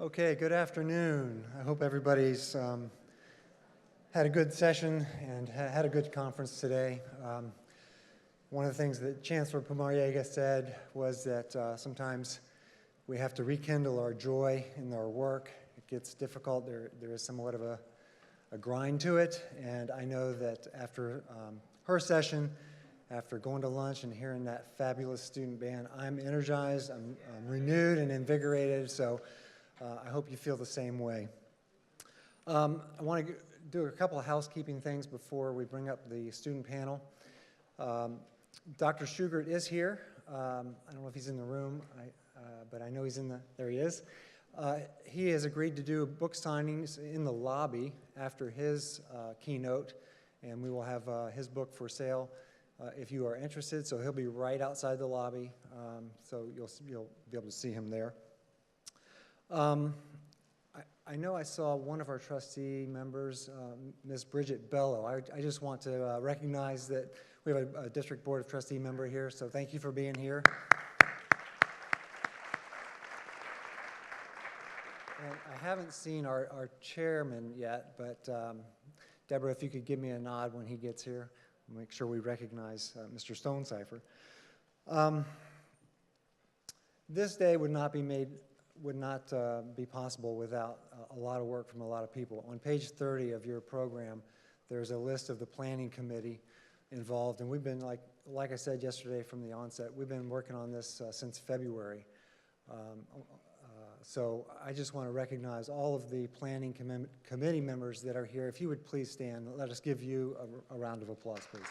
Okay, good afternoon. I hope everybody's had a good session and had a good conference today. One of the things that Chancellor Pumariega said was that sometimes we have to rekindle our joy in our work. It gets difficult. There is somewhat of a grind to it, and I know that after her session, after going to lunch and hearing that fabulous student band, I'm energized, I'm renewed and invigorated, so I hope you feel the same way. I want to do a couple of housekeeping things before we bring up the student panel. Dr. Schugert is here. I don't know if he's in the room, but I know he's there he is. He has agreed to do book signings in the lobby after his keynote, and we will have his book for sale if you are interested. So he'll be right outside the lobby, so you'll be able to see him there. I know I saw one of our trustee members, Ms. Bridget Bello. I just want to recognize that we have a District Board of Trustee member here, so thank you for being here. And I haven't seen our chairman yet, but Deborah, if you could give me a nod when he gets here, make sure we recognize Mr. Stonecipher. This day would not be possible without a lot of work from a lot of people. On page 30 of your program, there's a list of the planning committee involved, and we've been, like I said yesterday from the onset, we've been working on this since February. So I just want to recognize all of the planning committee members that are here. If you would please stand, let us give you a round of applause, please.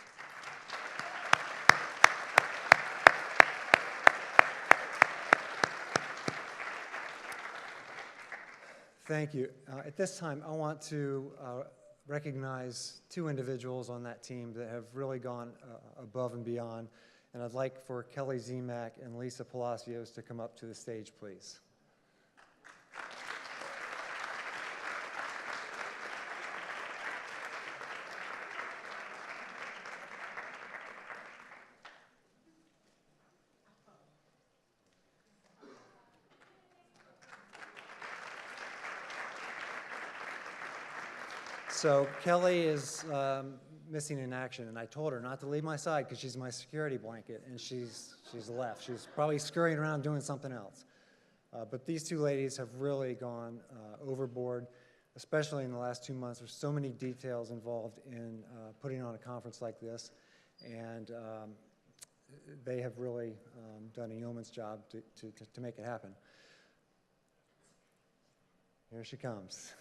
Thank you. At this time, I want to recognize two individuals on that team that have really gone above and beyond, and I'd like for Kelly Zemak and Lisa Palacios to come up to the stage, please. So Kelly is missing in action, and I told her not to leave my side because she's my security blanket, and she's left. She's probably scurrying around doing something else. But these two ladies have really gone overboard, especially in the last 2 months. There's so many details involved in putting on a conference like this, and they have really done a yeoman's job to make it happen. Here she comes.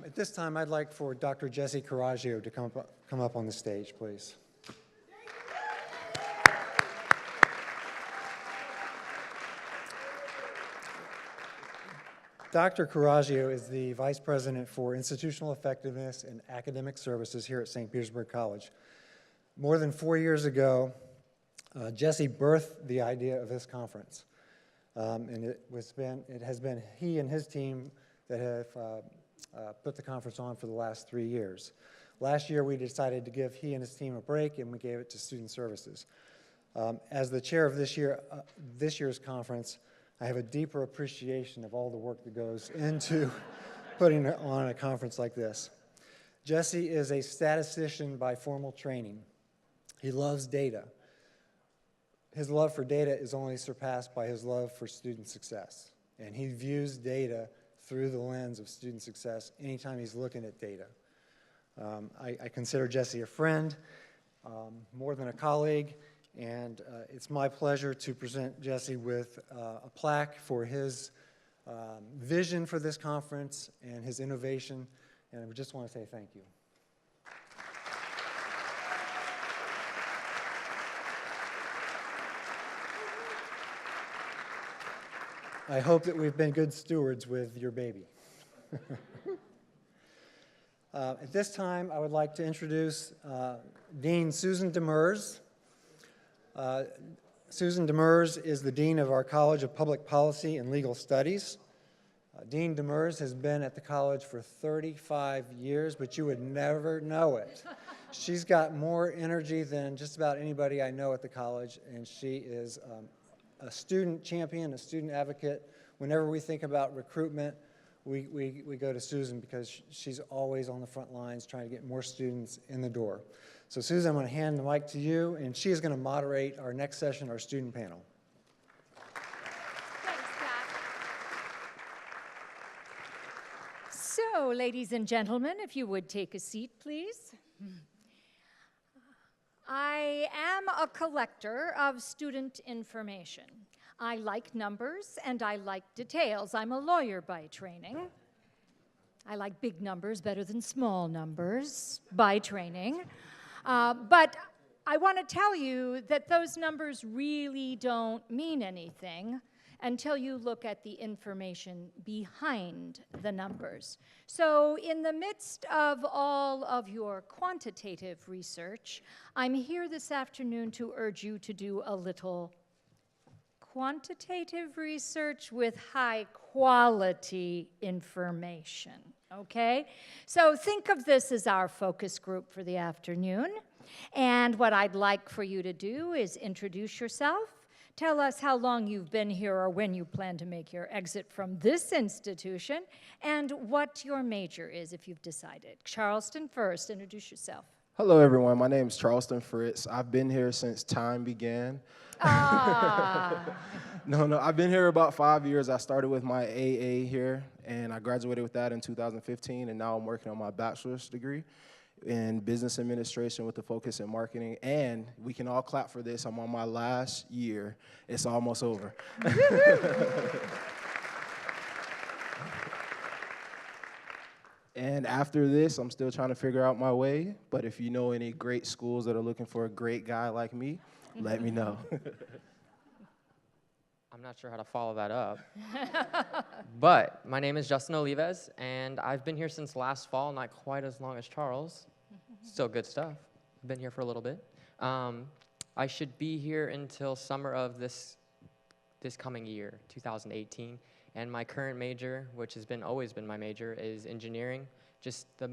At this time, I'd like for Dr. Jesse Coraggio to come up on the stage, please. Dr. Coraggio is the Vice President for Institutional Effectiveness and Academic Services here at St. Petersburg College. More than 4 years ago, Jesse birthed the idea of this conference. And it has been he and his team that have put the conference on for the last 3 years. Last year, we decided to give he and his team a break, and we gave it to Student Services. As the chair of this year's conference, I have a deeper appreciation of all the work that goes into putting on a conference like this. Jesse is a statistician by formal training. He loves data. His love for data is only surpassed by his love for student success, and he views data through the lens of student success anytime he's looking at data. I consider Jesse a friend, more than a colleague, and it's my pleasure to present Jesse with a plaque for his vision for this conference and his innovation, and I just want to say thank you. I hope that we've been good stewards with your baby. At this time, I would like to introduce Dean Susan Demers. Susan Demers is the Dean of our College of Public Policy and Legal Studies. Dean Demers has been at the college for 35 years, but you would never know it. She's got more energy than just about anybody I know at the college, and she is a student champion, a student advocate. Whenever we think about recruitment, we go to Susan because she's always on the front lines trying to get more students in the door. So Susan, I'm going to hand the mic to you, and she is going to moderate our next session, our student panel. Thanks, Pat. So, ladies and gentlemen, if you would take a seat, please. I am a collector of student information. I like numbers and I like details. I'm a lawyer by training. I like big numbers better than small numbers by training. But I want to tell you that those numbers really don't mean anything until you look at the information behind the numbers. So in the midst of all of your quantitative research, I'm here this afternoon to urge you to do a little quantitative research with high quality information, okay? So think of this as our focus group for the afternoon. And what I'd like for you to do is introduce yourself, tell us how long you've been here or when you plan to make your exit from this institution, and what your major is if you've decided. Charleston first, introduce yourself. Hello, everyone. My name is Charleston Fritz. I've been here since time began. No, I've been here about 5 years. I started with my AA here, and I graduated with that in 2015, and now I'm working on my bachelor's degree in business administration with a focus in marketing, and we can all clap for this. I'm on my last year. It's almost over. And after this, I'm still trying to figure out my way, but if you know any great schools that are looking for a great guy like me, let me know. I'm not sure how to follow that up. But my name is Justin Olives, and I've been here since last fall, not quite as long as Charles. Still good stuff. I've been here for a little bit. I should be here until summer of this coming year, 2018. And my current major, which has always been my major, is engineering. Just the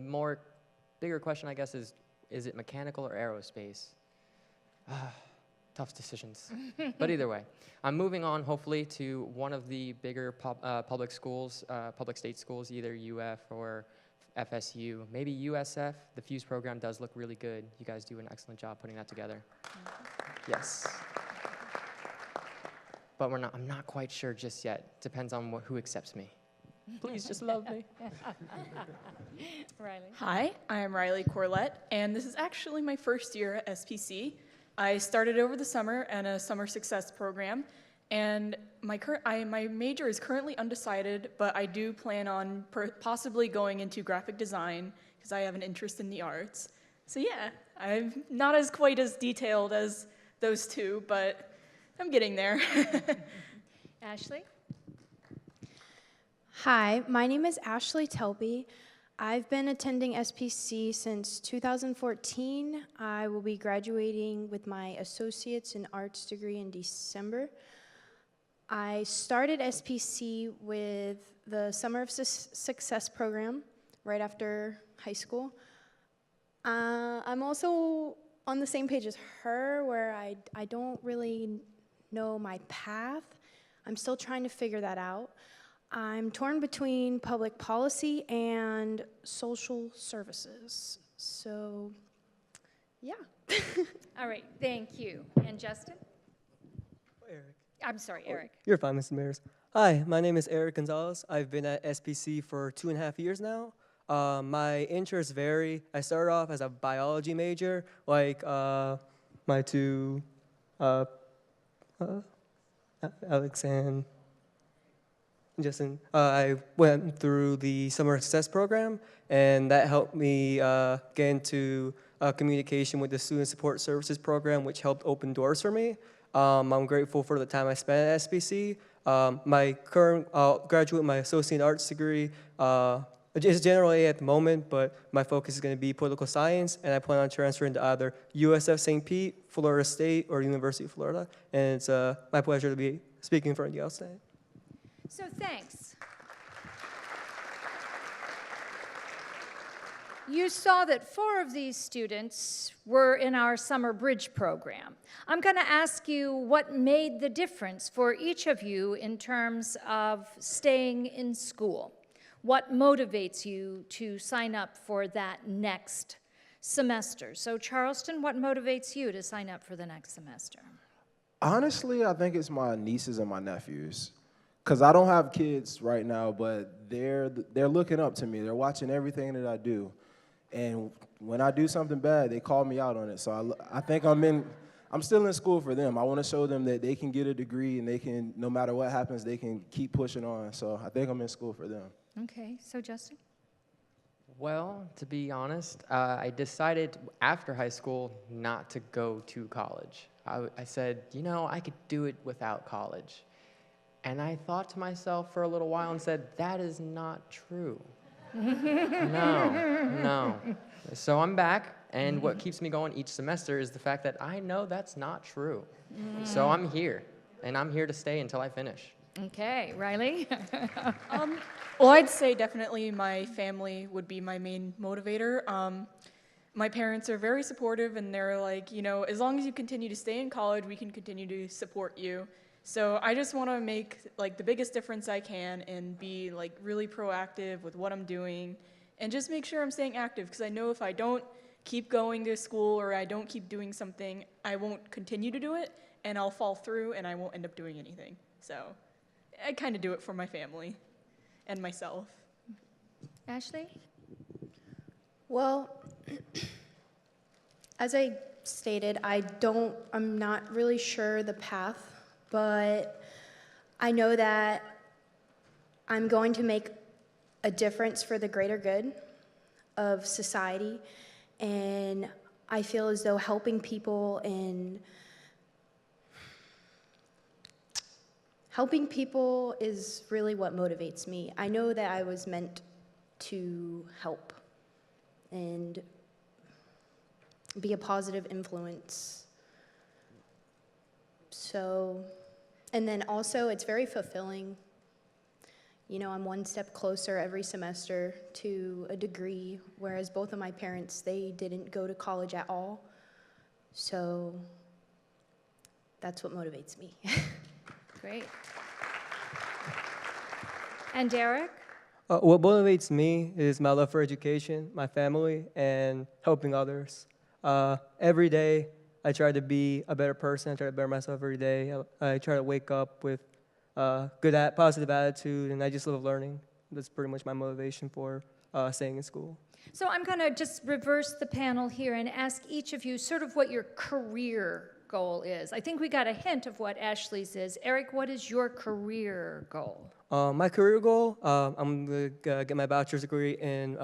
bigger question, I guess, is it mechanical or aerospace? Tough decisions. But either way, I'm moving on, hopefully, to one of the bigger public schools, public state schools, either UF or FSU, maybe USF. The FUSE program does look really good. You guys do an excellent job putting that together. Yes. But I'm not quite sure just yet. Depends on who accepts me. Please just love me. Riley. Hi, I am Riley Corlett, and this is actually my first year at SPC. I started over the summer in a summer success program, and my major is currently undecided, but I do plan on possibly going into graphic design because I have an interest in the arts. So yeah, I'm not quite as detailed as those two, but I'm getting there. Ashley? Hi, my name is Ashley Telby. I've been attending SPC since 2014. I will be graduating with my associate's in arts degree in December. I started SPC with the Summer of Success program right after high school. I'm also on the same page as her, where I don't really know my path. I'm still trying to figure that out. I'm torn between public policy and social services. So, yeah. All right, thank you. And Justin? Eric. I'm sorry, Eric. You're fine, Mr. Mayor's. Hi, my name is Eric Gonzalez. I've been at SPC for 2.5 years now. My interests vary. I started off as a biology major, like my two, Alex and Justin. I went through the Summer Success program, and that helped me get into communication with the Student Support Services program, which helped open doors for me. I'm grateful for the time I spent at SPC. My current graduate, my associate in arts degree, it's general A at the moment, but my focus is going to be political science, and I plan on transferring to either USF St. Pete, Florida State, or University of Florida. And it's my pleasure to be speaking in front of you all today. So thanks. You saw that 4 of these students were in our summer bridge program. I'm going to ask you what made the difference for each of you in terms of staying in school. What motivates you to sign up for that next semester? So Charleston, what motivates you to sign up for the next semester? Honestly, I think it's my nieces and my nephews. Because I don't have kids right now, but they're looking up to me. They're watching everything that I do. And when I do something bad, they call me out on it. So I think I'm still in school for them. I want to show them that they can get a degree and they can, no matter what happens, they can keep pushing on. So I think I'm in school for them. Okay, so Justin? Well, to be honest, I decided after high school not to go to college. I said, you know, I could do it without college. And I thought to myself for a little while and said, that is not true. No. So I'm back, and what keeps me going each semester is the fact that I know that's not true. So I'm here, and I'm here to stay until I finish. Okay, Riley? Well, I'd say definitely my family would be my main motivator. My parents are very supportive, and they're like, you know, as long as you continue to stay in college, we can continue to support you. So I just want to make like the biggest difference I can and be like really proactive with what I'm doing and just make sure I'm staying active, because I know if I don't keep going to school or I don't keep doing something, I won't continue to do it and I'll fall through and I won't end up doing anything. So I kind of do it for my family and myself. Ashley? Well, as I stated, I'm not really sure the path, but I know that I'm going to make a difference for the greater good of society, and I feel as though helping people is really what motivates me. I know that I was meant to help and be a positive influence. So, and then also it's very fulfilling. You know, I'm one step closer every semester to a degree, whereas both of my parents, they didn't go to college at all. So that's what motivates me. Great. And Derek? What motivates me is my love for education, my family, and helping others. Every day, I try to be a better person. I try to better myself every day. I try to wake up with positive attitude, and I just love learning. That's pretty much my motivation for staying in school. So I'm going to just reverse the panel here and ask each of you sort of what your career goal is. I think we got a hint of what Ashley's is. Eric, what is your career goal? My career goal, I'm going to get my bachelor's degree in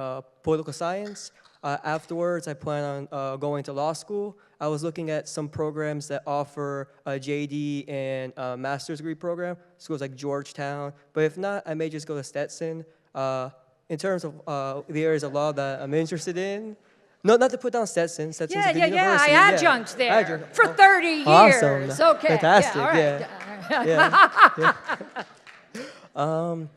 political science. Afterwards, I plan on going to law school. I was looking at some programs that offer a JD and a master's degree program, schools like Georgetown. But if not, I may just go to Stetson. In terms of the areas of law that I'm interested in, not to put down Stetson. Stetson's a good university. I adjunct there Adjunct. for 30 years. Awesome. Okay. Fantastic, Yeah, all right.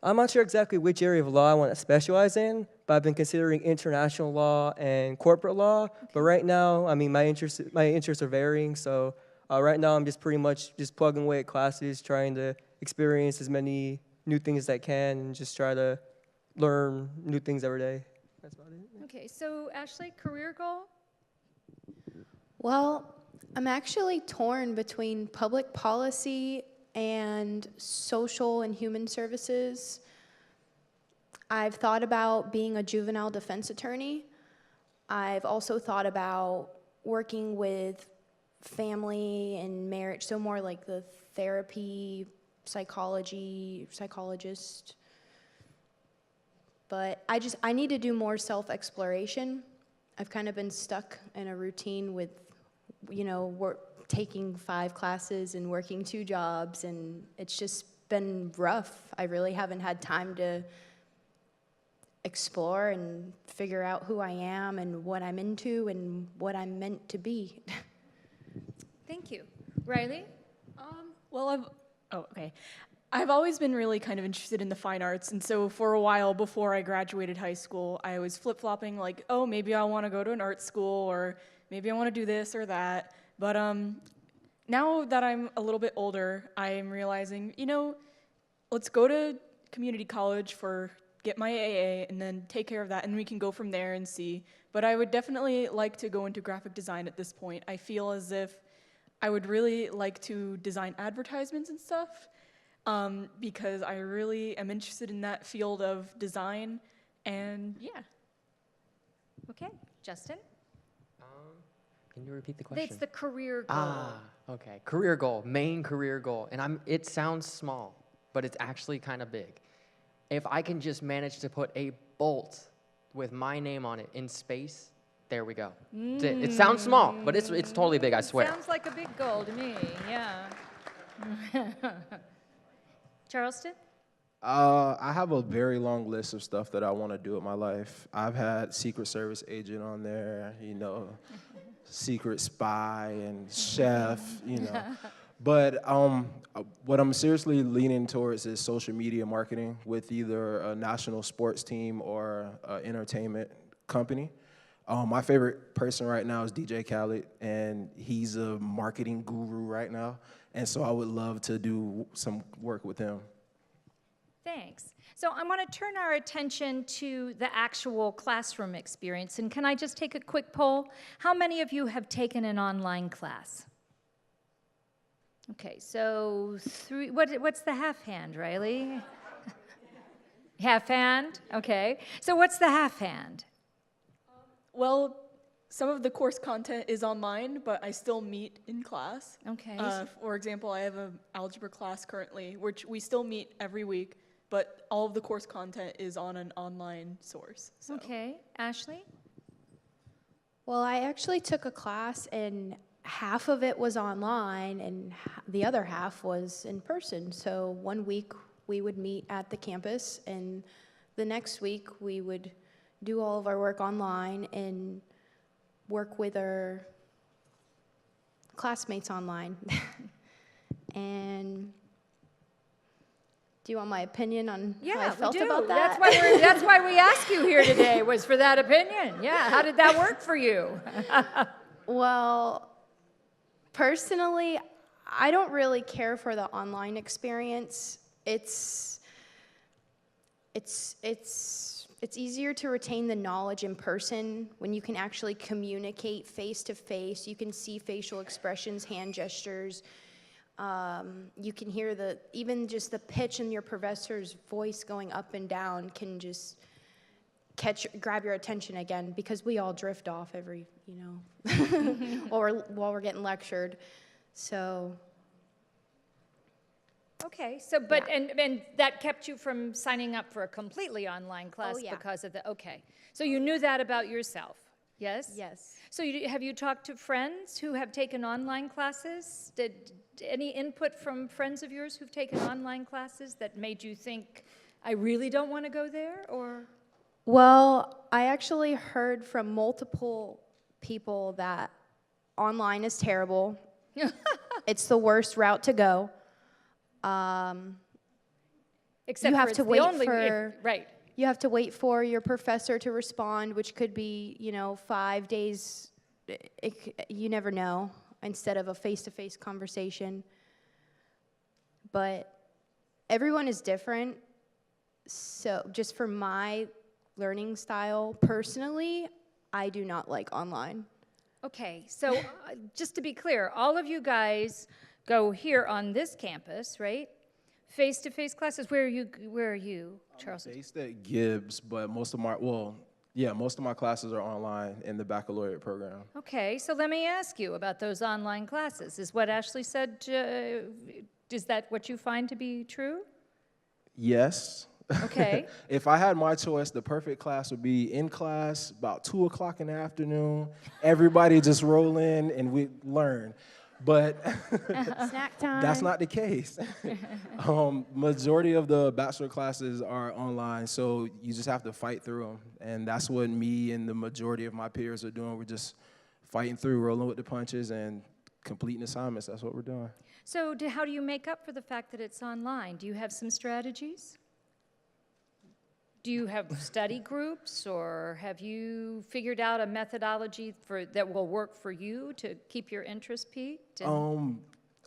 I'm not sure exactly which area of law I want to specialize in, but I've been considering international law and corporate law. Okay. But right now, I mean, my interests are varying. So right now, I'm just pretty much just plugging away at classes, trying to experience as many new things as I can, and just try to learn new things every day. That's about it. Okay, so Ashley, career goal? Well, I'm actually torn between public policy and social and human services. I've thought about being a juvenile defense attorney. I've also thought about working with family and marriage, so more like the therapy, psychologist. But I need to do more self-exploration. I've kind of been stuck in a routine with, taking 5 classes and working 2 jobs, and it's just been rough. I really haven't had time to explore and figure out who I am and what I'm into and what I'm meant to be. Thank you. Riley? Well, I've always been really kind of interested in the fine arts, and so for a while before I graduated high school, I was flip-flopping like, oh, maybe I want to go to an art school, or maybe I want to do this or that. But now that I'm a little bit older, I'm realizing, let's go to community college get my AA, and then take care of that, and we can go from there and see. But I would definitely like to go into graphic design at this point. I feel as if I would really like to design advertisements and stuff, because I really am interested in that field of design, and yeah. Okay. Justin? Can you repeat the question? It's the career goal. Okay. Career goal, main career goal. And it sounds small, but it's actually kind of big. If I can just manage to put a bolt with my name on it in space, there we go. It sounds small, but it's totally big, I swear. Sounds like a big goal to me, yeah. Charleston? I have a very long list of stuff that I want to do with my life. I've had Secret Service agent on there, secret spy and chef, But what I'm seriously leaning towards is social media marketing with either a national sports team or an entertainment company. My favorite person right now is DJ Khaled, and he's a marketing guru right now. And so I would love to do some work with him. Thanks. So I want to turn our attention to the actual classroom experience. And can I just take a quick poll? How many of you have taken an online class? Okay, so what's the half hand, Riley? Half hand? Okay. So what's the half hand? Well, some of the course content is online, but I still meet in class. Okay. For example, I have an algebra class currently, which we still meet every week, but all of the course content is on an online source. So. Okay. Ashley? Well, I actually took a class and half of it was online and the other half was in person. So one week we would meet at the campus, and the next week we would do all of our work online and work with our classmates online. And do you want my opinion on how I felt about that? That's why we asked you here today, was for that opinion. Yeah, how did that work for you? Well, personally, I don't really care for the online experience. It's easier to retain the knowledge in person when you can actually communicate face to face. You can see facial expressions, hand gestures. You can hear even just the pitch in your professor's voice going up and down can just grab your attention again, because we all drift off while we're getting lectured. So. Okay, so and that kept you from signing up for a completely online class because of okay. So you knew that about yourself, yes? Yes. So have you talked to friends who have taken online classes? Did any input from friends of yours who've taken online classes that made you think, I really don't want to go there, or? Well, I actually heard from multiple people that online is terrible. It's the worst route to go. Except you have to wait right. You have to wait for your professor to respond, which could be, 5 days. You never know, instead of a face-to-face conversation. But everyone is different. So just for my learning style, personally, I do not like online. Okay, so just to be clear, all of you guys go here on this campus, right? Face-to-face classes. Where are you, Charles? I'm based at Gibbs, but most of my classes are online in the baccalaureate program. Okay, so let me ask you about those online classes. Is what Ashley said, is that what you find to be true? Yes. Okay. If I had my choice, the perfect class would be in class about 2 o'clock in the afternoon. Everybody just roll in and we learn. But Snack time. that's not the case. Majority of the bachelor classes are online, so you just have to fight through them. And that's what me and the majority of my peers are doing. We're just fighting through, rolling with the punches, and completing assignments. That's what we're doing. So how do you make up for the fact that it's online? Do you have some strategies? Do you have study groups, or have you figured out a methodology that will work for you to keep your interest peaked?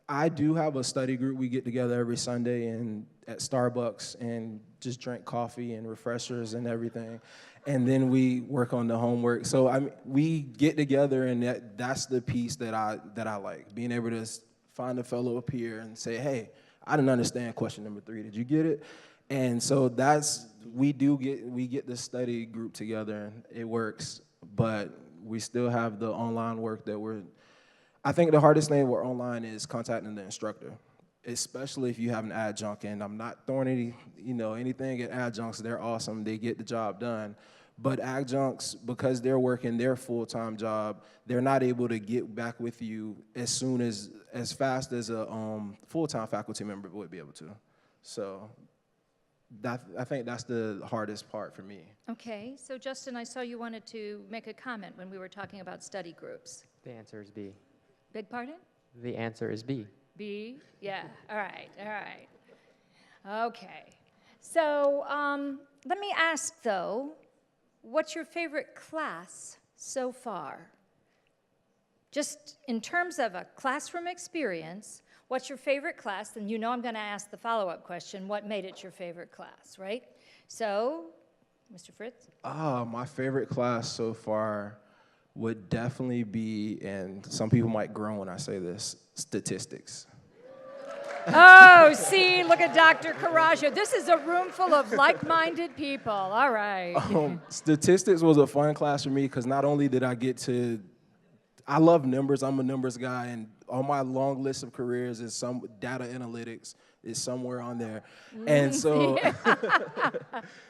I do have a study group. We get together every Sunday and at Starbucks and just drink coffee and refreshers and everything. And then we work on the homework. So we get together, and that's the piece that I like, being able to find a fellow up here and say, hey, I didn't understand question number 3. Did you get it? And so we get the study group together, and it works. But we still have the online work I think the hardest thing with online is contacting the instructor, especially if you have an adjunct. And I'm not throwing anything at adjuncts. They're awesome. They get the job done. But adjuncts, because they're working their full-time job, they're not able to get back with you as fast as a full-time faculty member would be able to. So I think that's the hardest part for me. Okay, so Justin, I saw you wanted to make a comment when we were talking about study groups. The answer is B. Beg pardon? The answer is B. B? Yeah, all right. Okay, so let me ask, though, what's your favorite class so far? Just in terms of a classroom experience, what's your favorite class? And you know I'm going to ask the follow-up question, what made it your favorite class, right? So, Mr. Fritz? My favorite class so far would definitely be, and some people might groan when I say this, statistics. Oh, see, look at Dr. Karaja. This is a room full of like-minded people. All right. Statistics was a fun class for me because not only did I love numbers. I'm a numbers guy, and on my long list of careers is some data analytics is somewhere on there. And so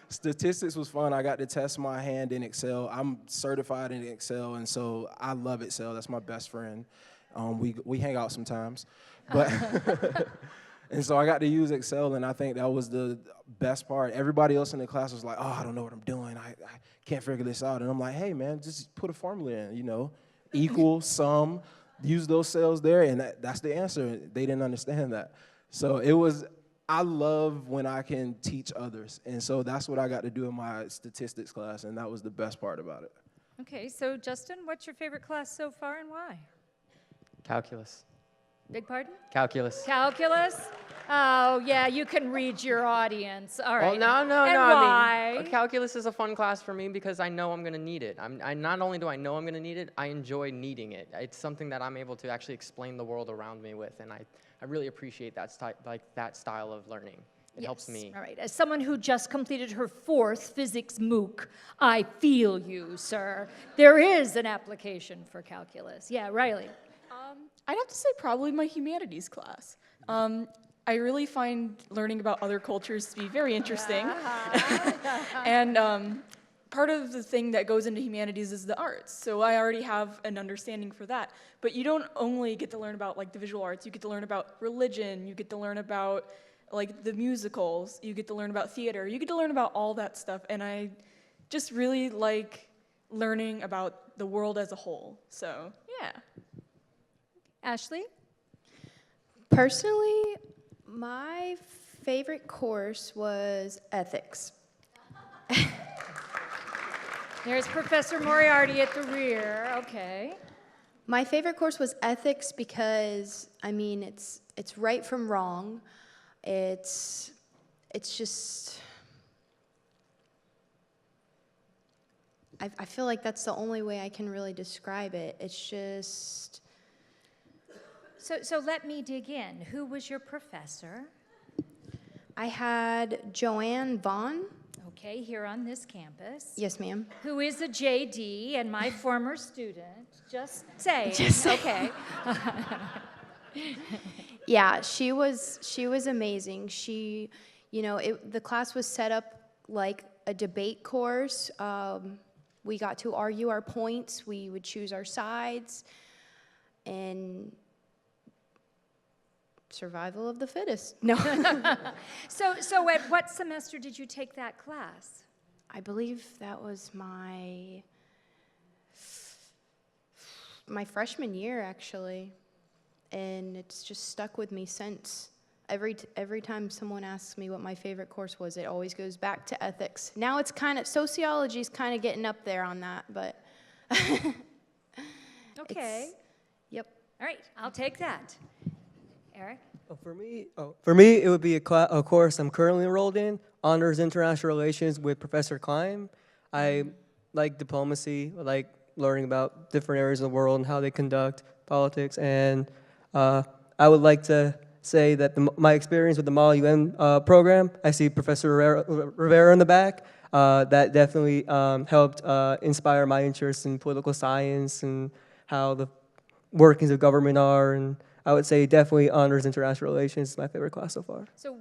statistics was fun. I got to test my hand in Excel. I'm certified in Excel, and so I love Excel. That's my best friend. We hang out sometimes. But and so I got to use Excel, and I think that was the best part. Everybody else in the class was like, oh, I don't know what I'm doing. I can't figure this out. And I'm like, hey, man, just put a formula in, equal, sum, use those cells there, and that's the answer. They didn't understand that. So I love when I can teach others. And so that's what I got to do in my statistics class, and that was the best part about it. Okay, so Justin, what's your favorite class so far and why? Calculus. Beg pardon? Calculus. Calculus? Oh, yeah, you can read your audience. All right. Well, no. And why? I mean, calculus is a fun class for me because I know I'm going to need it. Not only do I know I'm going to need it, I enjoy needing it. It's something that I'm able to actually explain the world around me with, and I really appreciate that style of learning. It helps me. All right. As someone who just completed her 4th physics MOOC, I feel you, sir. There is an application for calculus. Yeah, Riley. I'd have to say probably my humanities class. I really find learning about other cultures to be very interesting. And part of the thing that goes into humanities is the arts. So I already have an understanding for that. But you don't only get to learn about the visual arts, you get to learn about religion, you get to learn about the musicals, you get to learn about theater, you get to learn about all that stuff. And I just really like learning about the world as a whole. So, yeah. Ashley? Personally, my favorite course was ethics. There's Professor Moriarty at the rear. Okay. My favorite course was ethics because, it's right from wrong. It's just, I feel like that's the only way I can really describe it. It's just... So let me dig in. Who was your professor? I had Joanne Vaughn. Okay, here on this campus. Yes, ma'am. Who is a JD and my former student. Just saying. Okay. Yeah, she was amazing. She, the class was set up like a debate course. We got to argue our points. We would choose our sides, and survival of the fittest. No. So at what semester did you take that class? I believe that was my freshman year, actually, and it's just stuck with me since. Every time someone asks me what my favorite course was, it always goes back to ethics. Now it's kind of, sociology's kind of getting up there on that, but Okay. Yep. All right, I'll take that. Eric? For me, it would be a course I'm currently enrolled in, Honors International Relations with Professor Klein. I like diplomacy, I like learning about different areas of the world and how they conduct politics, and I would like to say that my experience with the Model UN program, I see Professor Rivera in the back, that definitely helped inspire my interest in political science and how the workings of government are, and I would say definitely Honors International Relations is my favorite class so far. So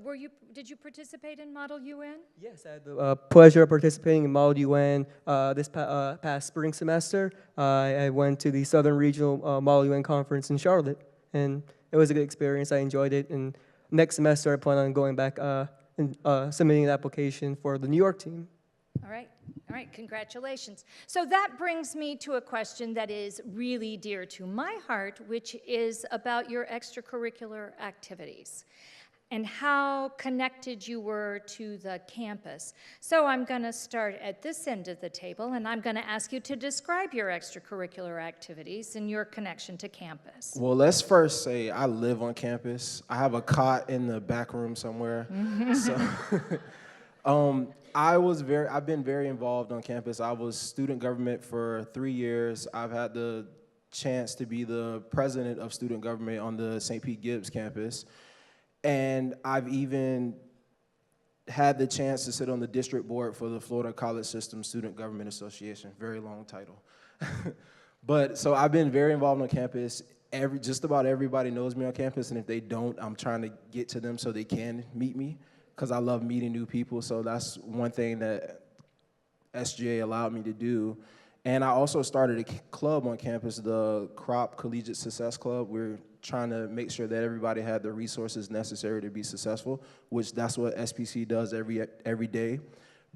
did you participate in Model UN? Yes, I had the pleasure of participating in Model UN this past spring semester. I went to the Southern Regional Model UN Conference in Charlotte, and it was a good experience. I enjoyed it, and next semester I plan on going back and submitting an application for the New York team. All right, congratulations. So that brings me to a question that is really dear to my heart, which is about your extracurricular activities and how connected you were to the campus. So I'm going to start at this end of the table, and I'm going to ask you to describe your extracurricular activities and your connection to campus. Well, let's first say I live on campus. I have a cot in the back room somewhere. So, I've been very involved on campus. I was student government for 3 years. I've had the chance to be the president of student government on the St. Pete Gibbs campus. And I've even had the chance to sit on the district board for the Florida College System Student Government Association. Very long title. But so I've been very involved on campus. Just about everybody knows me on campus, and if they don't, I'm trying to get to them so they can meet me, because I love meeting new people. So that's one thing that SGA allowed me to do. And I also started a club on campus, the Crop Collegiate Success Club. We're trying to make sure that everybody had the resources necessary to be successful, which that's what SPC does every day.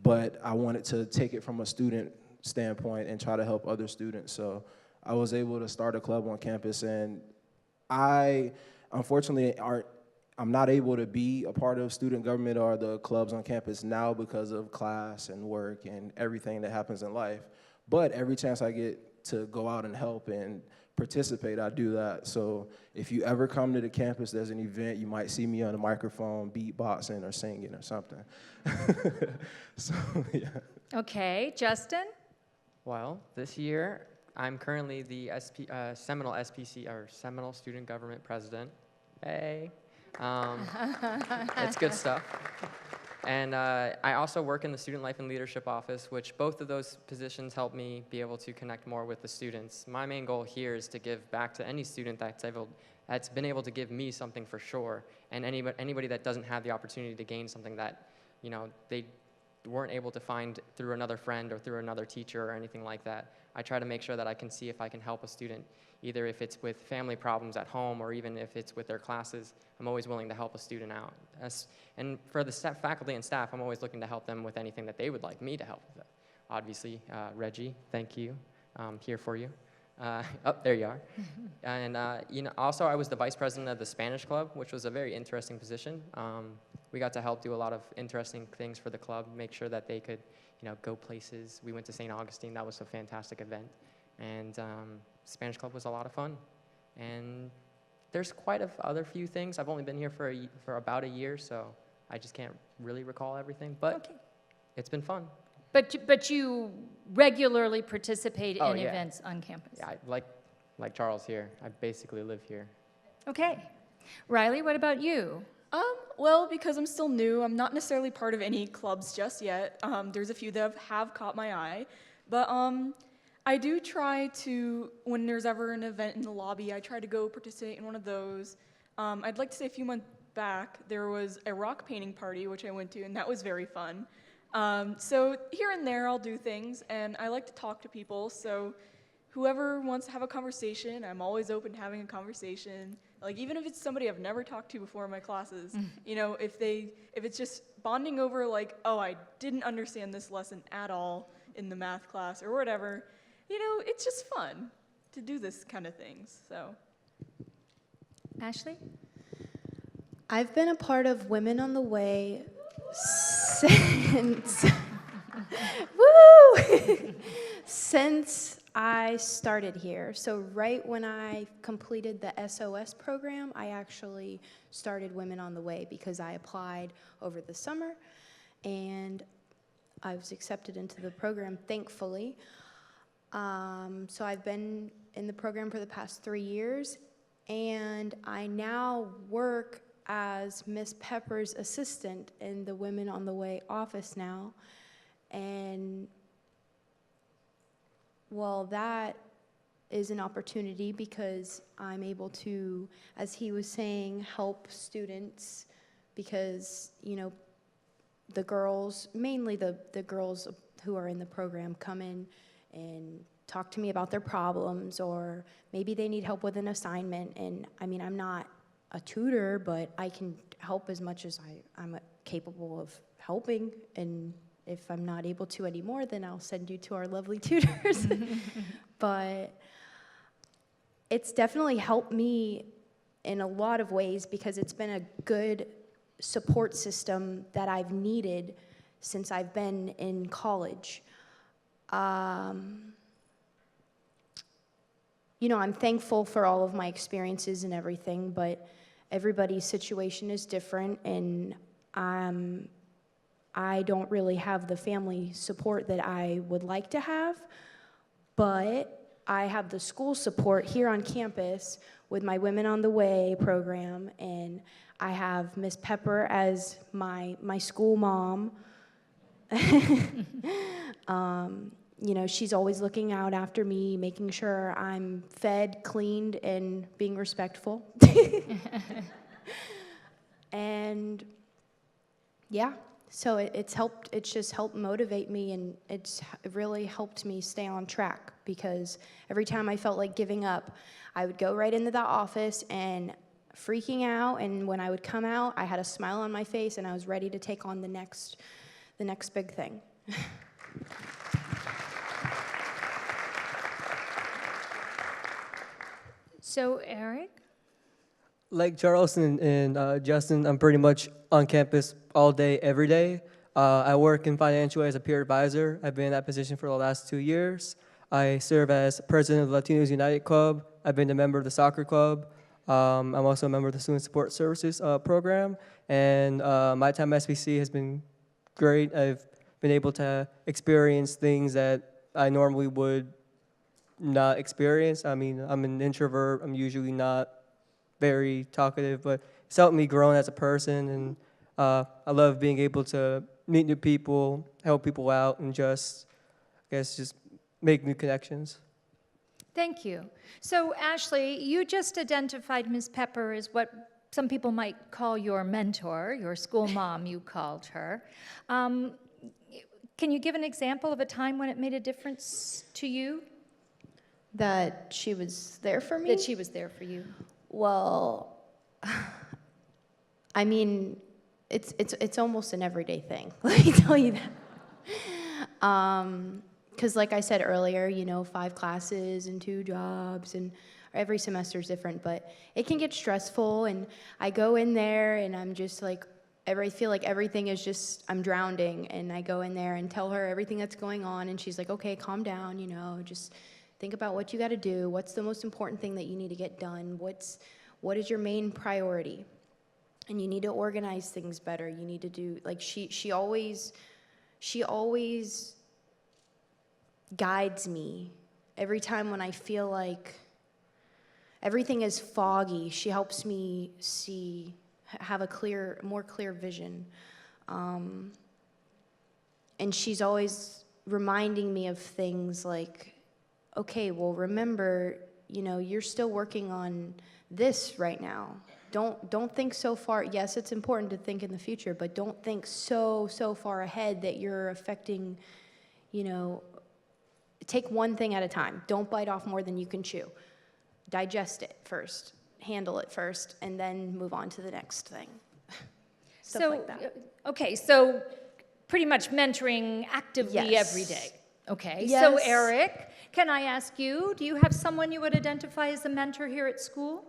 But I wanted to take it from a student standpoint and try to help other students. So I was able to start a club on campus, and unfortunately, I'm not able to be a part of student government or the clubs on campus now because of class and work and everything that happens in life. But every chance I get to go out and help and participate, I do that. So if you ever come to the campus, there's an event, you might see me on a microphone beatboxing or singing or something. So, yeah. Okay, Justin? Well, this year, I'm currently the Seminole SPC, or Seminole Student Government President. Hey. It's good stuff. And I also work in the Student Life and Leadership Office, which both of those positions help me be able to connect more with the students. My main goal here is to give back to any student that's been able to give me something for sure, and anybody that doesn't have the opportunity to gain something that, you know, they weren't able to find through another friend or through another teacher or anything like that. I try to make sure that I can see if I can help a student, either if it's with family problems at home or even if it's with their classes. I'm always willing to help a student out. And for the faculty and staff, I'm always looking to help them with anything that they would like me to help with. Obviously, Reggie, thank you. Here for you. There you are. And also I was the vice president of the Spanish club, which was a very interesting position. We got to help do a lot of interesting things for the club, make sure that they could, go places. We went to St. Augustine. That was a fantastic event. And Spanish club was a lot of fun. And there's quite a other few things. I've only been here for about a year, so I just can't really recall everything. But It's been fun. But you regularly participate in events on campus? Yeah, like Charles here. I basically live here. Okay. Riley, what about you? Well, because I'm still new, I'm not necessarily part of any clubs just yet. There's a few that have caught my eye. But I do try to, when there's ever an event in the lobby, I try to go participate in one of those. I'd like to say a few months back, there was a rock painting party, which I went to, and that was very fun. So here and there, I'll do things, and I like to talk to people. So whoever wants to have a conversation, I'm always open to having a conversation. Like, even if it's somebody I've never talked to before in my classes, you know, if it's just bonding over like, oh, I didn't understand this lesson at all in the math class or whatever, you know, it's just fun to do this kind of things, so. Ashley? I've been a part of Women on the Way since, woo! Since I started here. So right when I completed the SOS program, I actually started Women on the Way because I applied over the summer and I was accepted into the program, thankfully. So I've been in the program for the past 3 years, and I now work as Miss Pepper's assistant in the Women on the Way office now. And well, that is an opportunity because I'm able to, as he was saying, help students because, you know, the girls, mainly the girls who are in the program come in and talk to me about their problems, or maybe they need help with an assignment. And I mean, I'm not a tutor, but I can help as much as I'm capable of helping. And if I'm not able to anymore, then I'll send you to our lovely tutors. But it's definitely helped me in a lot of ways because it's been a good support system that I've needed since I've been in college. You know, I'm thankful for all of my experiences and everything, but everybody's situation is different, and I don't really have the family support that I would like to have, but I have the school support here on campus with my Women on the Way program, and I have Miss Pepper as my school mom. You know, she's always looking out after me, making sure I'm fed, cleaned, and being respectful. And yeah, so it's just helped motivate me, and it really helped me stay on track because every time I felt like giving up, I would go right into the office and freaking out, and when I would come out, I had a smile on my face and I was ready to take on the next big thing. So, Eric? Like Charles and Justin, I'm pretty much on campus all day, every day. I work in financial as a peer advisor. I've been in that position for the last 2 years. I serve as president of the Latinos United Club. I've been a member of the soccer club. I'm also a member of the Student Support Services program. And my time at SPC has been great. I've been able to experience things that I normally would not experience. I mean, I'm an introvert. I'm usually not very talkative, but it's helped me grow as a person, and I love being able to meet new people, help people out, and just make new connections. Thank you. So, Ashley, you just identified Ms. Pepper as what some people might call your mentor, your school mom, you called her. Can you give an example of a time when it made a difference to you? That she was there for me? That she was there for you. Well, I mean, it's almost an everyday thing. Let me tell you that. Because like I said earlier, you know, 5 classes and 2 jobs, and every semester is different, but it can get stressful, and I go in there and I'm just like, I feel like everything is just, I'm drowning, and I go in there and tell her everything that's going on, and she's like, okay, calm down, you know, just think about what you got to do. What's the most important thing that you need to get done? What is your main priority? And you need to organize things better. You need to do, like, she always guides me. Every time when I feel like everything is foggy, she helps me have a more clear vision. And she's always reminding me of things like, okay, well, remember, you know, you're still working on this right now. Don't think so far. Yes, it's important to think in the future, but don't think so far ahead that you're affecting, you know, take one thing at a time. Don't bite off more than you can chew. Digest it first, handle it first, and then move on to the next thing. Stuff like that. Okay, so pretty much mentoring actively Yes. every day. Okay, Yes. so Eric, can I ask you, do you have someone you would identify as a mentor here at school?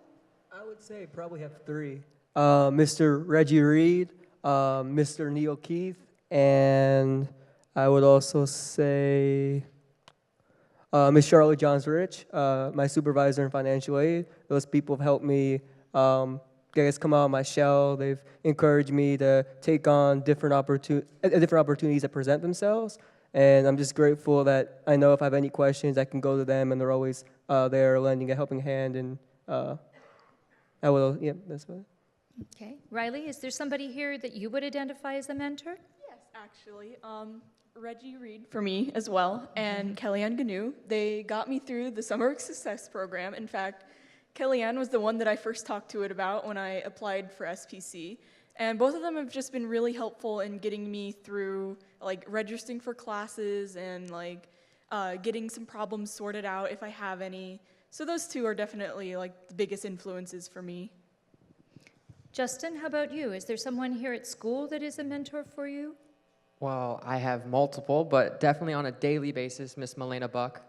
I would say probably have three. Mr. Reggie Reed, Mr. Neil Keith, and I would also say Miss Charlotte Johns-Rich, my supervisor in financial aid. Those people have helped me, come out of my shell. They've encouraged me to take on different opportunities that present themselves. And I'm just grateful that I know if I have any questions, I can go to them, and they're always there lending a helping hand. And I will, yeah, that's what. Okay, Riley, is there somebody here that you would identify as a mentor? Yes, actually. Reggie Reed for me as well, and Kellyanne Gnu. They got me through the Summer Success Program. In fact, Kellyanne was the one that I first talked to it about when I applied for SPC. And both of them have just been really helpful in getting me through, like, registering for classes and, like, getting some problems sorted out if I have any. So those two are definitely, like, the biggest influences for me. Justin, how about you? Is there someone here at school that is a mentor for you? Well, I have multiple, but definitely on a daily basis, Miss Milena Buck.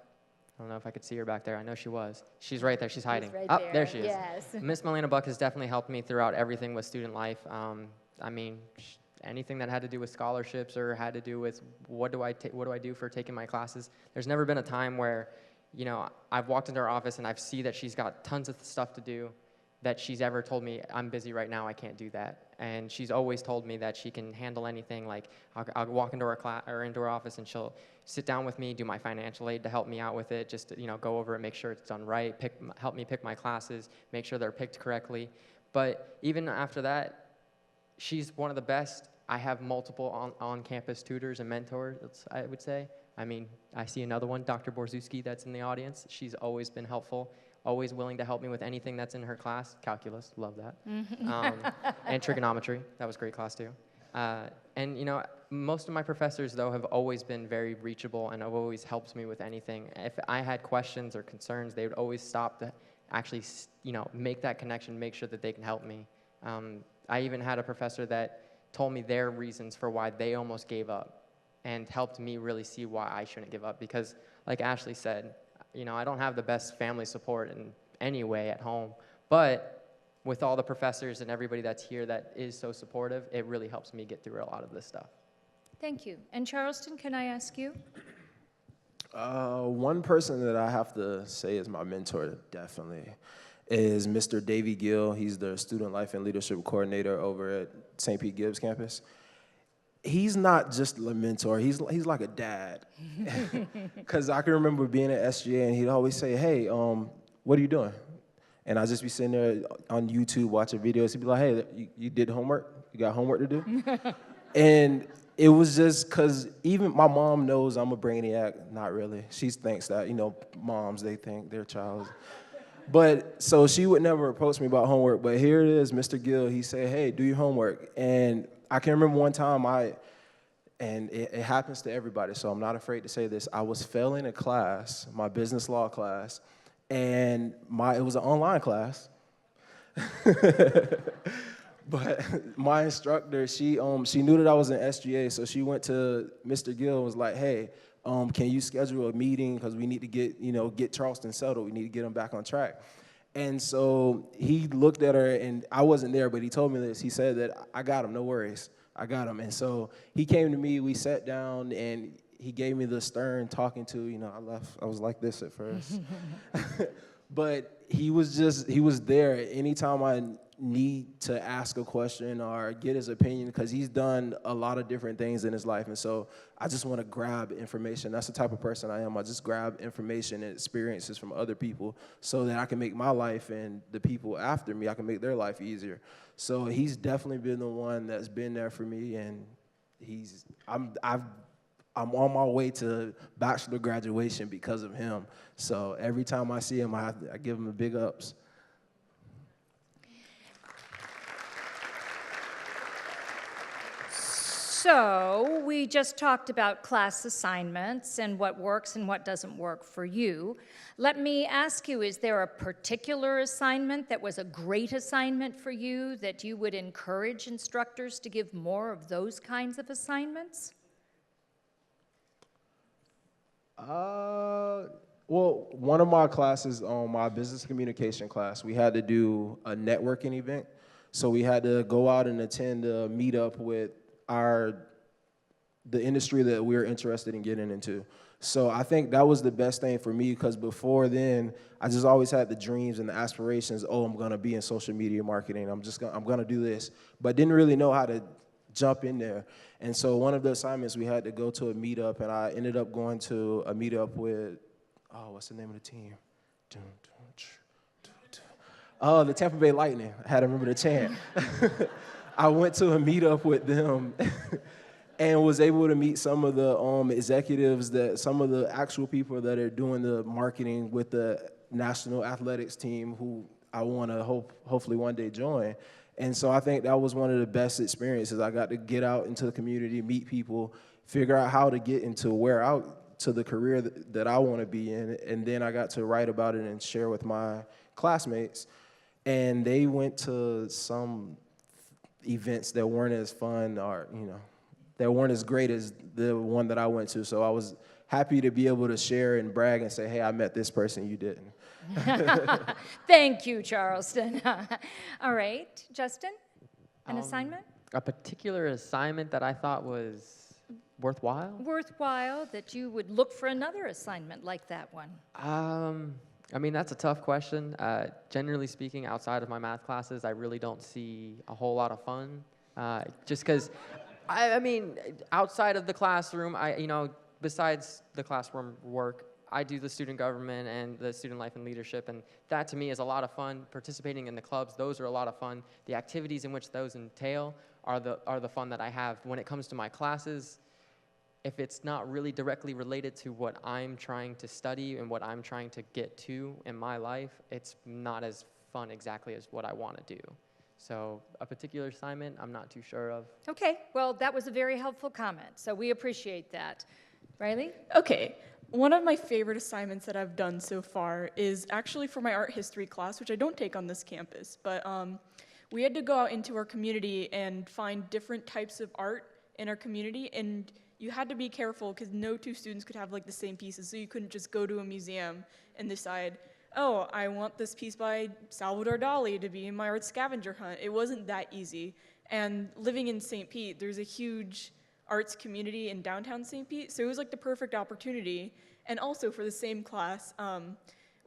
I don't know if I could see her back there. I know she was. She's right there. She's hiding. right Oh, there. there she is. Yes. Miss Milena Buck has definitely helped me throughout everything with student life. I mean, anything that had to do with scholarships or had to do with what do I do for taking my classes. There's never been a time where, you know, I've walked into her office and I've seen that she's got tons of stuff to do, that she's ever told me, I'm busy right now, I can't do that. And she's always told me that she can handle anything. Like, I'll walk into her class or into her office and she'll sit down with me, do my financial aid to help me out with it, just to, you know, go over it, make sure it's done right, help me pick my classes, make sure they're picked correctly. But even after that, she's one of the best. I have multiple on-campus tutors and mentors, I would say. I mean, I see another one, Dr. Borzuski, that's in the audience. She's always been helpful, always willing to help me with anything that's in her class. Calculus, love that. And trigonometry, that was a great class too. And you know, most of my professors though have always been very reachable and have always helped me with anything. If I had questions or concerns, they would always stop to actually, you know, make that connection, make sure that they can help me. I even had a professor that told me their reasons for why they almost gave up and helped me really see why I shouldn't give up. Because like Ashley said, you know, I don't have the best family support in any way at home, but with all the professors and everybody that's here that is so supportive, it really helps me get through a lot of this stuff. Thank you. And Charleston, can I ask you? One person that I have to say is my mentor, definitely, is Mr. Davey Gill. He's the Student Life and Leadership Coordinator over at St. Pete Gibbs campus. He's not just a mentor, he's like a dad. Because I can remember being at SGA and he'd always say, hey, what are you doing? And I'd just be sitting there on YouTube watching videos. He'd be like, hey, you did homework? You got homework to do? And it was just because even my mom knows I'm a brainiac. Not really. She thinks that, you know, moms, they think their child. But so she would never approach me about homework. But here it is, Mr. Gill. He said, hey, do your homework. And I can remember one time and it happens to everybody, so I'm not afraid to say this. I was failing a class, my business law class, and it was an online class. But my instructor, she knew that I was in SGA, so she went to Mr. Gill and was like, hey, can you schedule a meeting because we need to get Charleston settled. We need to get him back on track. And so he looked at her, and I wasn't there, but he told me this. He said that I got him, no worries. I got him. And so he came to me, we sat down, and he gave me the stern talking to, you know, I was like this at first. But he was there anytime I need to ask a question or get his opinion, because he's done a lot of different things in his life. And so I just want to grab information. That's the type of person I am. I just grab information and experiences from other people so that I can make my life and the people after me, I can make their life easier. So he's definitely been the one that's been there for me, and I'm on my way to bachelor graduation because of him. So every time I see him, I give him a big ups. So we just talked about class assignments and what works and what doesn't work for you. Let me ask you, is there a particular assignment that was a great assignment for you that you would encourage instructors to give more of those kinds of assignments? Well, one of my classes, my business communication class, we had to do a networking event. So we had to go out and attend a meetup with the industry that we were interested in getting into. So I think that was the best thing for me, because before then, I just always had the dreams and the aspirations, oh, I'm gonna be in social media marketing, I'm gonna do this, but didn't really know how to jump in there. And so one of the assignments, we had to go to a meetup, and I ended up going to a meetup with, what's the name of the team? Oh, the Tampa Bay Lightning. I had to remember the chant. I went to a meetup with them and was able to meet some of the executives, some of the actual people that are doing the marketing with the national athletics team, who I want to hopefully one day join. And so I think that was one of the best experiences. I got to get out into the community, meet people, figure out how to get to the career that I want to be in. And then I got to write about it and share with my classmates. And they went to some events that weren't as fun, or, that weren't as great as the one that I went to. So I was happy to be able to share and brag and say, hey, I met this person, you didn't. Thank you, Charleston. All right, Justin, an assignment? A particular assignment that I thought was worthwhile? Worthwhile, that you would look for another assignment like that one. I mean, that's a tough question. Generally speaking, outside of my math classes, I really don't see a whole lot of fun. Just because, I mean, outside of the classroom, besides the classroom work, I do the student government and the student life and leadership, and that to me is a lot of fun. Participating in the clubs, those are a lot of fun. The activities in which those entail are the fun that I have. When it comes to my classes, if it's not really directly related to what I'm trying to study and what I'm trying to get to in my life, it's not as fun exactly as what I want to do. So a particular assignment, I'm not too sure of. Okay, well, that was a very helpful comment, so we appreciate that. Riley? Okay, one of my favorite assignments that I've done so far is actually for my art history class, which I don't take on this campus, but we had to go out into our community and find different types of art in our community, and you had to be careful because no two students could have like the same pieces, so you couldn't just go to a museum and decide, oh, I want this piece by Salvador Dali to be in my art scavenger hunt. It wasn't that easy. And living in St. Pete, there's a huge arts community in downtown St. Pete, so it was like the perfect opportunity. And also for the same class,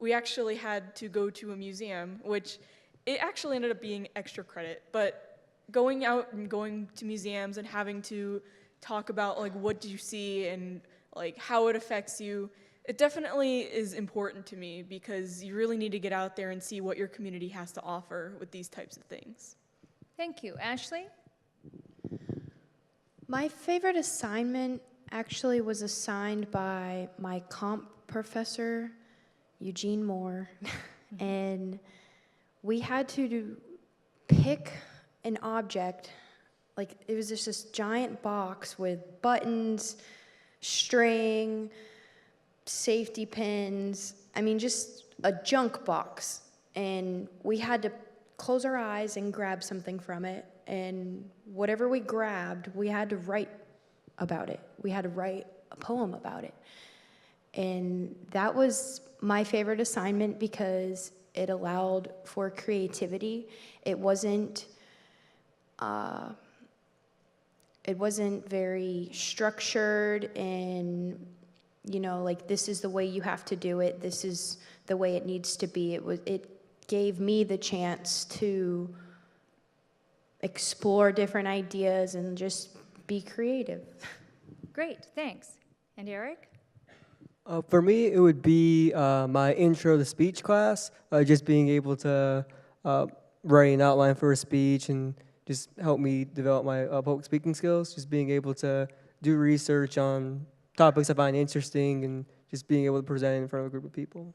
we actually had to go to a museum, which it actually ended up being extra credit, but going out and going to museums and having to talk about like what do you see and like how it affects you, it definitely is important to me because you really need to get out there and see what your community has to offer with these types of things. Thank you. Ashley? My favorite assignment actually was assigned by my comp professor, Eugene Moore, and we had to pick an object. Like, it was just this giant box with buttons, string, safety pins. I mean, just a junk box. And we had to close our eyes and grab something from it. And whatever we grabbed, we had to write about it. We had to write a poem about it. And that was my favorite assignment because it allowed for creativity. It wasn't very structured and, like this is the way you have to do it, this is the way it needs to be. It gave me the chance to explore different ideas and just be creative. Great, thanks. And Eric? For me, it would be my intro to speech class, just being able to write an outline for a speech and just help me develop my public speaking skills, just being able to do research on topics I find interesting and just being able to present in front of a group of people.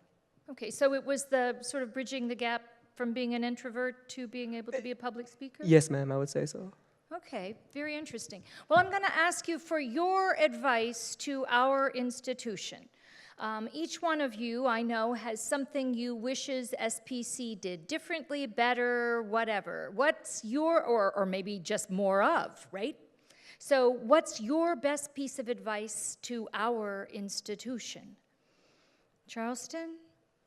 Okay, so it was the sort of bridging the gap from being an introvert to being able to be a public speaker? Yes, ma'am, I would say so. Okay, very interesting. Well, I'm going to ask you for your advice to our institution. Each one of you, I know, has something you wishes SPC did differently, better, whatever. What's your, or maybe just more of, right? So what's your best piece of advice to our institution? Charleston?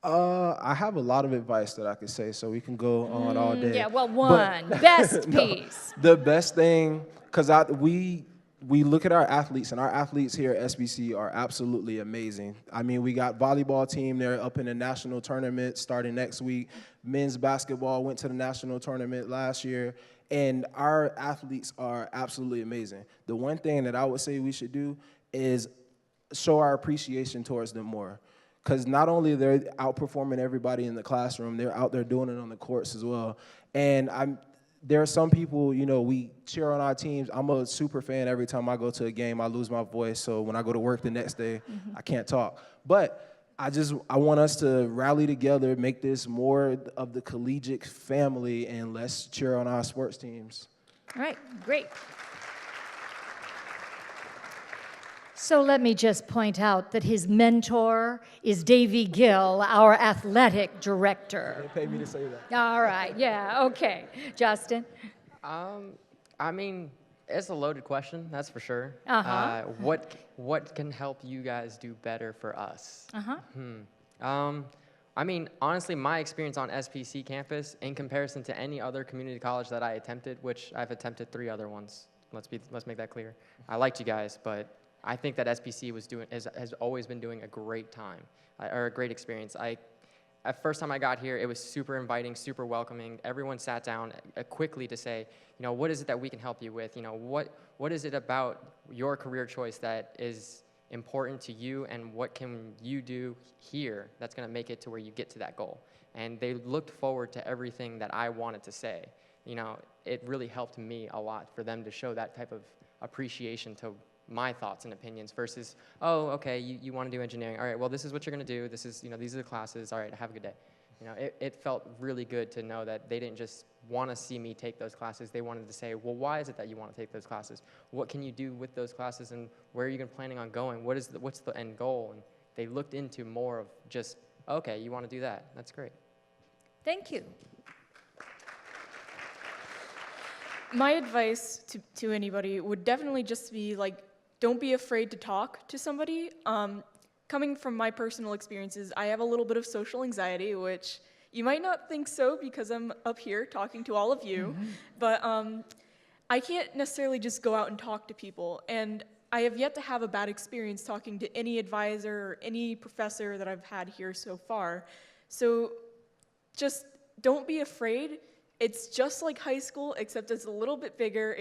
I have a lot of advice that I could say, so we can go on all day. Yeah, well, But- one, best piece. The best thing, because we look at our athletes, and our athletes here at SBC are absolutely amazing. I mean, we got volleyball team, they're up in the national tournament starting next week. Men's basketball went to the national tournament last year, and our athletes are absolutely amazing. The one thing that I would say we should do is show our appreciation towards them more. Because not only they're outperforming everybody in the classroom, they're out there doing it on the courts as well. And there are some people, you know, we cheer on our teams. I'm a super fan. Every time I go to a game, I lose my voice. So when I go to work the next day, I can't talk. But I want us to rally together, make this more of the collegiate family, and let's cheer on our sports teams. All right, great. So let me just point out that his mentor is Davy Gill, our athletic director. They paid me to say that. All right, yeah, okay. Justin? I mean, it's a loaded question, that's for sure. Uh-huh. What can help you guys do better for us? Uh-huh. I mean, honestly, my experience on SPC campus, in comparison to any other community college that I attempted, which I've attempted 3 other ones. Let's make that clear. I liked you guys, but I think that SPC has always been doing a great time, or a great experience. At first time I got here, it was super inviting, super welcoming. Everyone sat down quickly to say, you know, what is it that we can help you with? You know, what is it about your career choice that is important to you, and what can you do here that's going to make it to where you get to that goal? And they looked forward to everything that I wanted to say. You know, it really helped me a lot for them to show that type of appreciation to my thoughts and opinions versus, oh, okay, you want to do engineering. All right, well, this is what you're going to do. This is, you know, these are the classes. All right, have a good day. You know, it felt really good to know that they didn't just want to see me take those classes. They wanted to say, well, why is it that you want to take those classes? What can you do with those classes, and where are you planning on going? What's the end goal? And they looked into more of just, okay, you want to do that. That's great. Thank you. My advice to anybody would definitely just be like, don't be afraid to talk to somebody. Coming from my personal experiences, I have a little bit of social anxiety, which you might not think so because I'm up here talking to all of you, but I can't necessarily just go out and talk to people. And I have yet to have a bad experience talking to any advisor or any professor that I've had here so far. So just don't be afraid. It's just like high school, except it's a little bit bigger.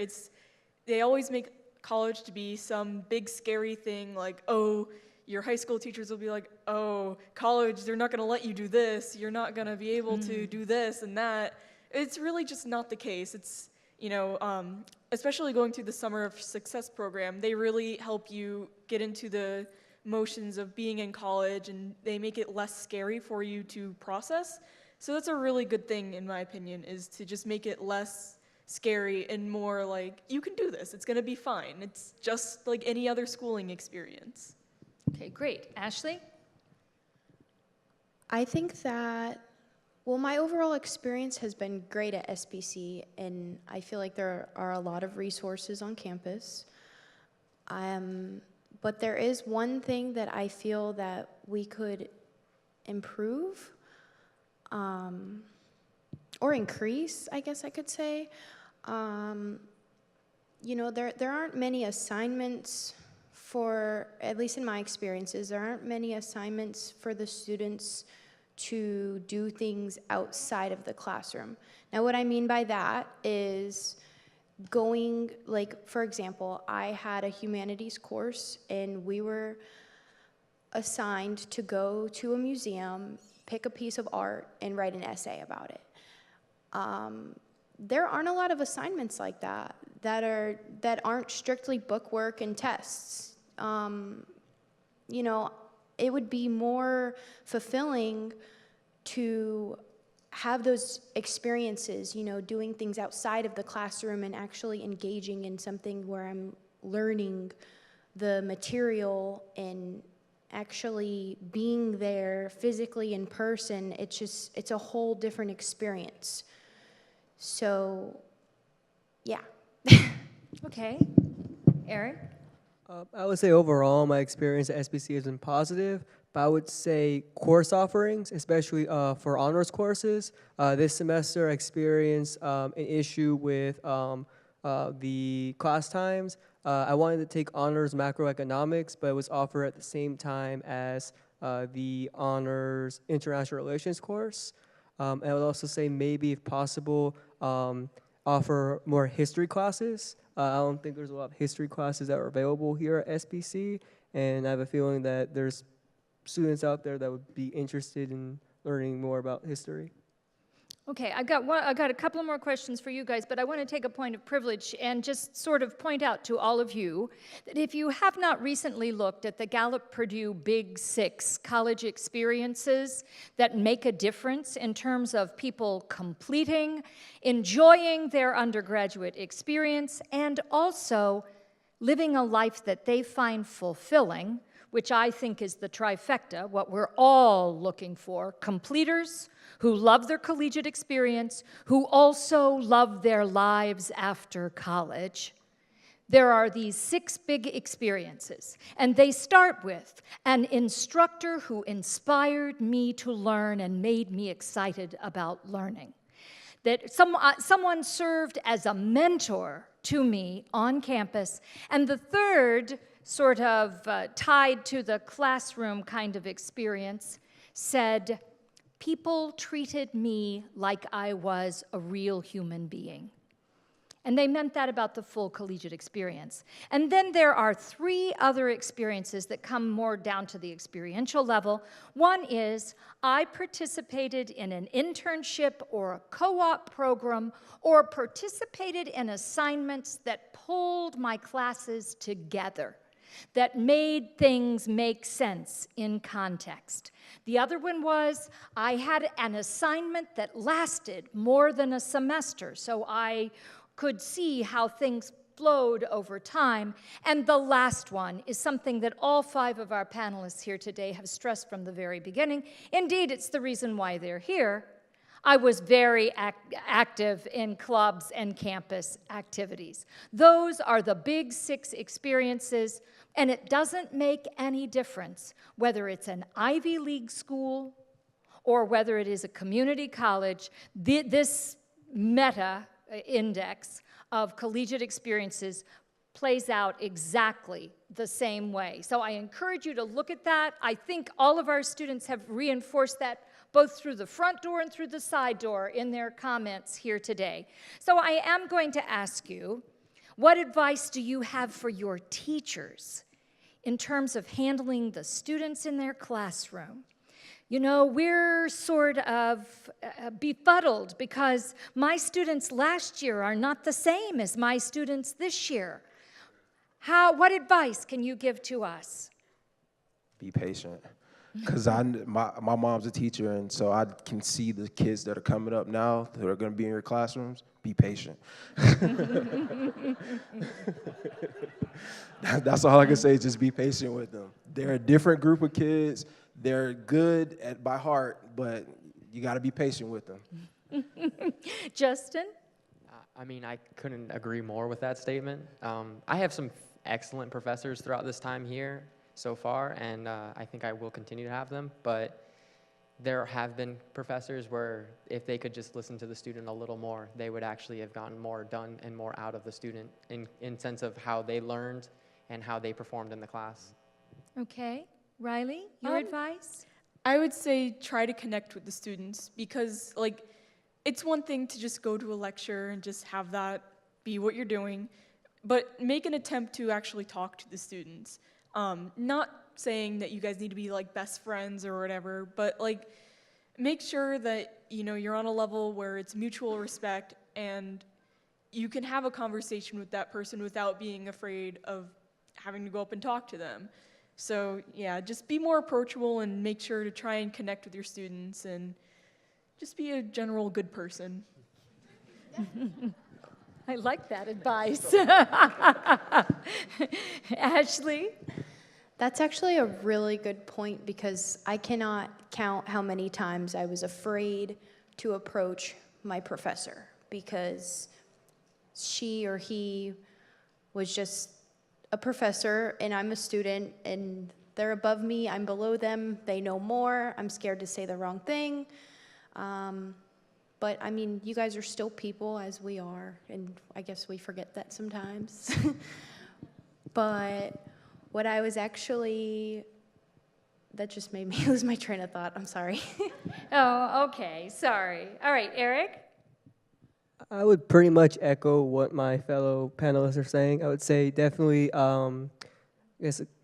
They always make college to be some big scary thing, like, oh, your high school teachers will be like, oh, college, they're not going to let you do this. You're not going to be able to do this and that. It's really just not the case. It's, you know, especially going through the Summer of Success program, they really help you get into the motions of being in college, and they make it less scary for you to process. So that's a really good thing, in my opinion, is to just make it less scary and more like, you can do this, it's going to be fine. It's just like any other schooling experience. Okay, great. Ashley? I think that, well, my overall experience has been great at SPC, and I feel like there are a lot of resources on campus. But there is one thing that I feel that we could improve, or increase, I guess I could say. You know, there aren't many assignments for, at least in my experiences, there aren't many assignments for the students to do things outside of the classroom. Now, what I mean by that is going, like, for example, I had a humanities course, and we were assigned to go to a museum, pick a piece of art, and write an essay about it. There aren't a lot of assignments like that that aren't strictly bookwork and tests. You know, it would be more fulfilling to have those experiences, you know, doing things outside of the classroom and actually engaging in something where I'm learning the material and actually being there physically in person. It's a whole different experience. So, yeah. Okay. Eric? I would say overall, my experience at SPC has been positive, but I would say course offerings, especially for honors courses. This semester, I experienced an issue with the class times. I wanted to take honors macroeconomics, but it was offered at the same time as the honors international relations course. I would also say maybe, if possible, offer more history classes. I don't think there's a lot of history classes that are available here at SPC, and I have a feeling that there's students out there that would be interested in learning more about history. Okay, I got a couple of more questions for you guys, but I want to take a point of privilege and just sort of point out to all of you that if you have not recently looked at the Gallup-Purdue Big Six college experiences that make a difference in terms of people completing, enjoying their undergraduate experience, and also living a life that they find fulfilling, which I think is the trifecta, what we're all looking for, completers who love their collegiate experience, who also love their lives after college. There are these 6 big experiences, and they start with an instructor who inspired me to learn and made me excited about learning. That someone served as a mentor to me on campus. And the third, sort of tied to the classroom kind of experience, said, people treated me like I was a real human being. And they meant that about the full collegiate experience. And then there are 3 other experiences that come more down to the experiential level. One is I participated in an internship or a co-op program or participated in assignments that pulled my classes together, that made things make sense in context. The other one was I had an assignment that lasted more than a semester, so I could see how things flowed over time. And the last one is something that all 5 of our panelists here today have stressed from the very beginning. Indeed, it's the reason why they're here. I was very active in clubs and campus activities. Those are the big 6 experiences, and it doesn't make any difference whether it's an Ivy League school or whether it is a community college. This meta index of collegiate experiences plays out exactly the same way. So I encourage you to look at that. I think all of our students have reinforced that both through the front door and through the side door in their comments here today. So I am going to ask you, what advice do you have for your teachers in terms of handling the students in their classroom? You know, we're sort of befuddled because my students last year are not the same as my students this year. What advice can you give to us? Be patient. Because my mom's a teacher, and so I can see the kids that are coming up now that are going to be in your classrooms. Be patient. That's all I can say, just be patient with them. They're a different group of kids. They're good by heart, but you got to be patient with them. Justin? I mean, I couldn't agree more with that statement. I have some excellent professors throughout this time here so far, and I think I will continue to have them, but there have been professors where if they could just listen to the student a little more, they would actually have gotten more done and more out of the student in sense of how they learned and how they performed in the class. Okay. Riley, your advice? I would say try to connect with the students because, like, it's one thing to just go to a lecture and just have that be what you're doing, but make an attempt to actually talk to the students. Not saying that you guys need to be, like, best friends or whatever, but, like, make sure that, you know, you're on a level where it's mutual respect and you can have a conversation with that person without being afraid of having to go up and talk to them. So, yeah, just be more approachable and make sure to try and connect with your students and just be a general good person. I like that advice. Ashley? That's actually a really good point because I cannot count how many times I was afraid to approach my professor because she or he was just a professor and I'm a student and they're above me, I'm below them, they know more, I'm scared to say the wrong thing. But I mean, you guys are still people as we are, and I guess we forget that sometimes. But what I was actually, that just made me lose my train of thought, I'm sorry. Oh, okay, sorry. All right, Eric? I would pretty much echo what my fellow panelists are saying. I would say definitely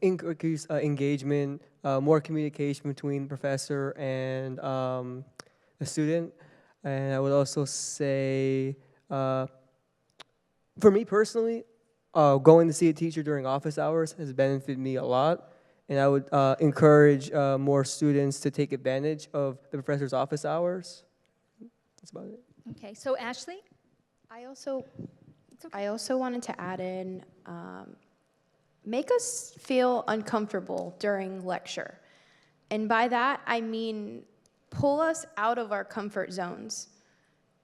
increase engagement, more communication between the professor and the student. And I would also say, for me personally, going to see a teacher during office hours has benefited me a lot. And I would encourage more students to take advantage of the professor's office hours. That's about it. Okay, so Ashley? I also wanted to add in, make us feel uncomfortable during lecture. And by that, I mean, pull us out of our comfort zones.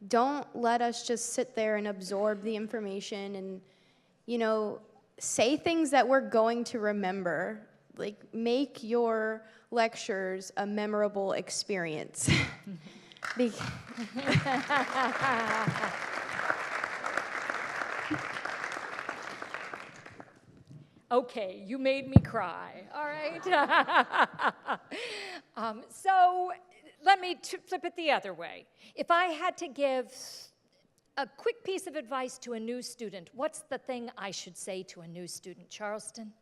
Don't let us just sit there and absorb the information and, you know, say things that we're going to remember. Like, make your lectures a memorable experience. Okay, you made me cry, all right? So let me flip it the other way. If I had to give a quick piece of advice to a new student, what's the thing I should say to a new student? Charleston?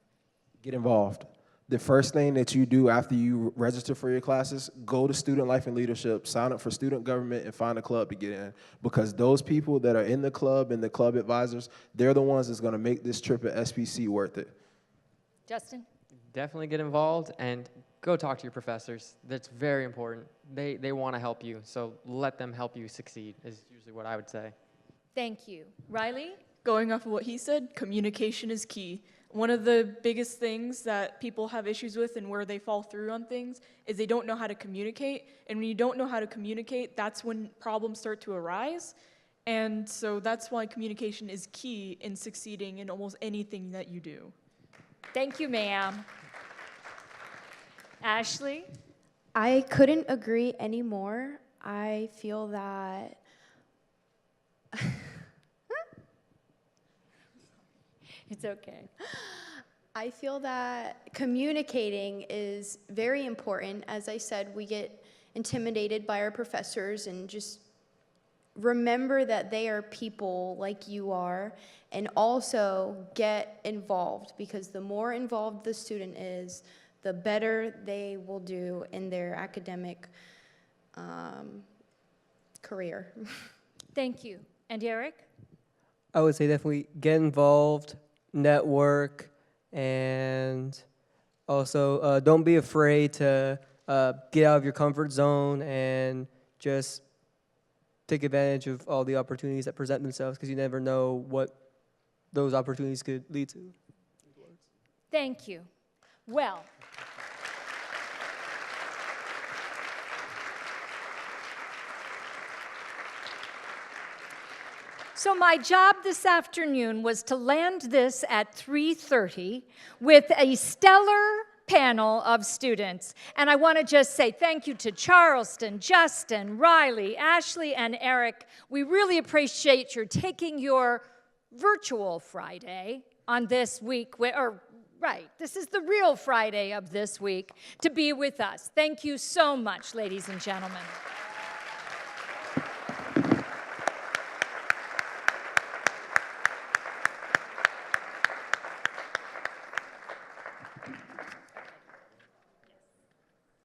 Get involved. The first thing that you do after you register for your classes, go to Student Life and Leadership, sign up for student government, and find a club to get in. Because those people that are in the club and the club advisors, they're the ones that's going to make this trip at SPC worth it. Justin? Definitely get involved and go talk to your professors. That's very important. They want to help you, so let them help you succeed is usually what I would say. Thank you. Riley? Going off of what he said, communication is key. One of the biggest things that people have issues with and where they fall through on things is they don't know how to communicate. And when you don't know how to communicate, that's when problems start to arise. And so that's why communication is key in succeeding in almost anything that you do. Thank you, ma'am. Ashley? I couldn't agree anymore. I feel that It's okay. I feel that communicating is very important. As I said, we get intimidated by our professors, and just remember that they are people like you are, and also get involved, because the more involved the student is, the better they will do in their academic career. Thank you. And Eric? I would say definitely get involved, network, and also don't be afraid to get out of your comfort zone and just take advantage of all the opportunities that present themselves, because you never know what those opportunities could lead to. Thank you. Well, so my job this afternoon was to land this at 3:30 with a stellar panel of students. And I want to just say thank you to Charleston, Justin, Riley, Ashley, and Eric. We really appreciate your taking your virtual Friday on this week, this is the real Friday of this week, to be with us. Thank you so much, ladies and gentlemen.